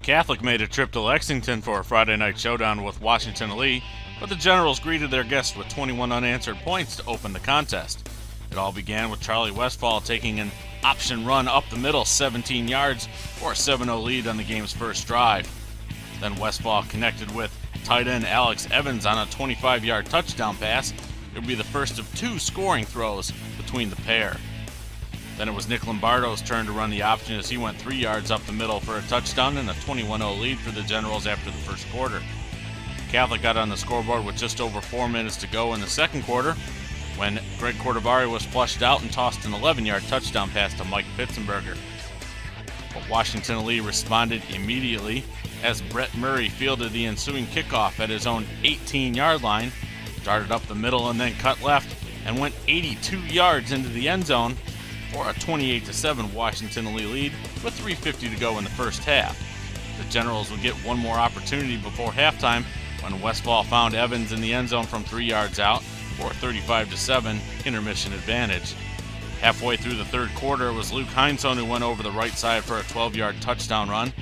Catholic made a trip to Lexington for a Friday night showdown with Washington Lee, but the Generals greeted their guests with 21 unanswered points to open the contest. It all began with Charlie Westfall taking an option run up the middle 17 yards for a 7-0 lead on the game's first drive. Then Westfall connected with tight end Alex Evans on a 25-yard touchdown pass. It would be the first of 2 scoring throws between the pair. Then it was Nick Lombardo's turn to run the option as he went 3 yards up the middle for a touchdown and a 21-0 lead for the Generals after the first quarter. Catholic got on the scoreboard with just over 4 minutes to go in the second quarter when Greg Cordovari was flushed out and tossed an 11-yard touchdown pass to Mike Pitzenberger. But Washington Lee responded immediately as Brett Murray fielded the ensuing kickoff at his own 18-yard line, darted up the middle and then cut left and went 82 yards into the end zone for a 28-7 Washington Lee lead with 3:50 to go in the first half. The Generals would get one more opportunity before halftime when Westfall found Evans in the end zone from 3 yards out for a 35-7 intermission advantage. Halfway through the third quarter, it was Luke Heinsohn who went over the right side for a 12-yard touchdown run,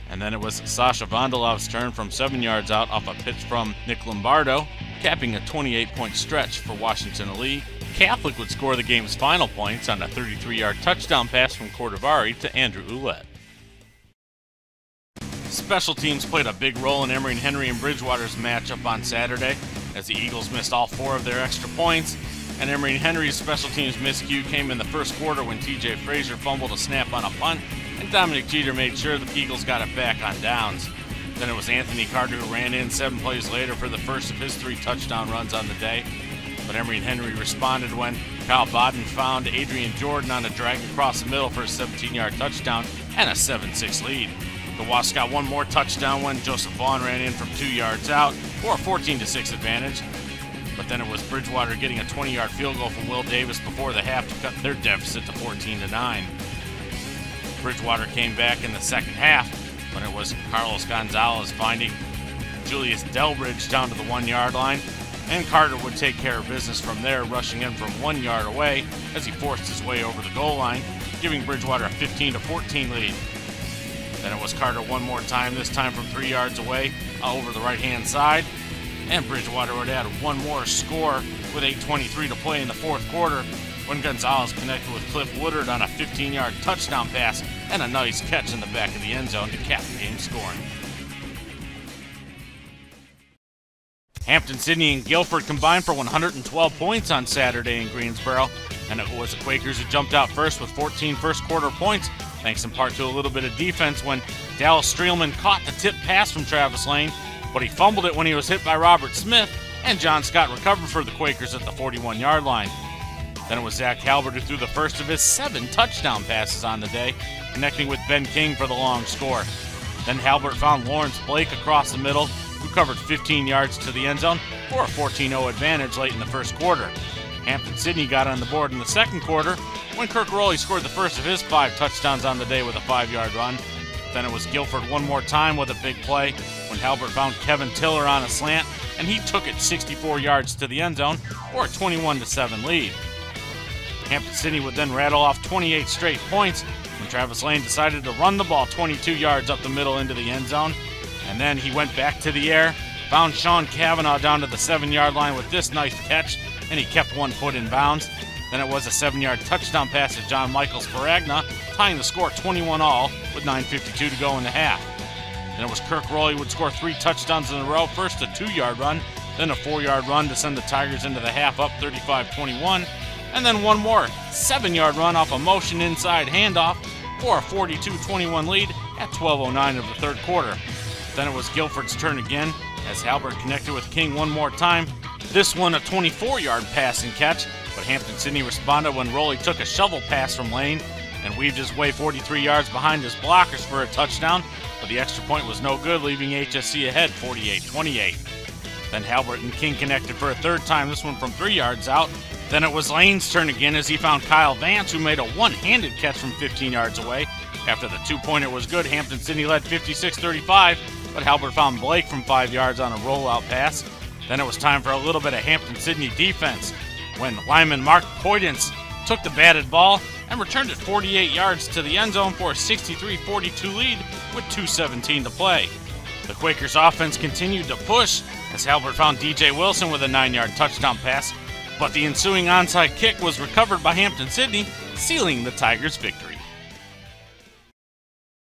and then it was Sasha Vondelov's turn from 7 yards out off a pitch from Nick Lombardo, capping a 28-point stretch for Washington Lee. Catholic would score the game's final points on a 33-yard touchdown pass from Cordovari to Andrew Ouellette. Special teams played a big role in Emory Henry and Bridgewater's matchup on Saturday, as the Eagles missed all 4 of their extra points, and Emory Henry's special teams miscue came in the first quarter when TJ Frazier fumbled a snap on a punt, and Dominic Jeter made sure the Eagles got it back on downs. Then it was Anthony Carter who ran in 7 plays later for the first of his 3 touchdown runs on the day. But Emory Henry responded when Kyle Bodden found Adrian Jordan on a drag across the middle for a 17-yard touchdown and a 7-6 lead. The Wasps got one more touchdown when Joseph Vaughn ran in from 2 yards out for a 14-6 advantage. But then it was Bridgewater getting a 20-yard field goal from Will Davis before the half to cut their deficit to 14-9. Bridgewater came back in the second half when it was Carlos Gonzalez finding Julius Delbridge down to the 1-yard line, and Carter would take care of business from there, rushing in from 1 yard away as he forced his way over the goal line, giving Bridgewater a 15-14 lead. Then it was Carter one more time, this time from 3 yards away over the right-hand side, and Bridgewater would add one more score with 8:23 to play in the fourth quarter when Gonzalez connected with Cliff Woodard on a 15-yard touchdown pass and a nice catch in the back of the end zone to cap the game scoring. Hampden-Sydney and Guilford combined for 112 points on Saturday in Greensboro, and it was the Quakers who jumped out first with 14 first-quarter points, thanks in part to a little bit of defense when Dallas Streelman caught the tip pass from Travis Lane, but he fumbled it when he was hit by Robert Smith, and John Scott recovered for the Quakers at the 41-yard line. Then it was Zach Halbert who threw the first of his 7 touchdown passes on the day, connecting with Ben King for the long score. Then Halbert found Lawrence Blake across the middle, who covered 15 yards to the end zone for a 14-0 advantage late in the first quarter. Hampden-Sydney got on the board in the second quarter when Kirk Rowley scored the first of his 5 touchdowns on the day with a 5-yard run. Then it was Guilford one more time with a big play when Halbert found Kevin Tiller on a slant, and he took it 64 yards to the end zone for a 21-7 lead. Hampden-Sydney would then rattle off 28 straight points when Travis Lane decided to run the ball 22 yards up the middle into the end zone. And then he went back to the air, found Sean Cavanaugh down to the 7-yard line with this nice catch, and he kept 1 foot in bounds. Then it was a 7-yard touchdown pass to John Michael Sparagna, tying the score 21-all with 9:52 to go in the half. Then it was Kirk Rowley would score 3 touchdowns in a row, first a 2-yard run, then a 4-yard run to send the Tigers into the half up 35-21, and then one more 7-yard run off a motion inside handoff for a 42-21 lead at 12:09 of the third quarter. Then it was Guilford's turn again as Halbert connected with King one more time, this one a 24-yard passing catch, but Hampden-Sydney responded when Rowley took a shovel pass from Lane and weaved his way 43 yards behind his blockers for a touchdown, but the extra point was no good, leaving HSC ahead 48-28. Then Halbert and King connected for a third time, this one from 3 yards out. Then it was Lane's turn again as he found Kyle Vance, who made a one-handed catch from 15 yards away. After the 2-pointer was good, Hampden-Sydney led 56-35, but Halbert found Blake from 5 yards on a rollout pass. Then it was time for a little bit of Hampden-Sydney defense when lineman Mark Poydens took the batted ball and returned it 48 yards to the end zone for a 63-42 lead with 2:17 to play. The Quakers' offense continued to push as Halbert found DJ Wilson with a 9-yard touchdown pass, but the ensuing onside kick was recovered by Hampden-Sydney, sealing the Tigers' victory.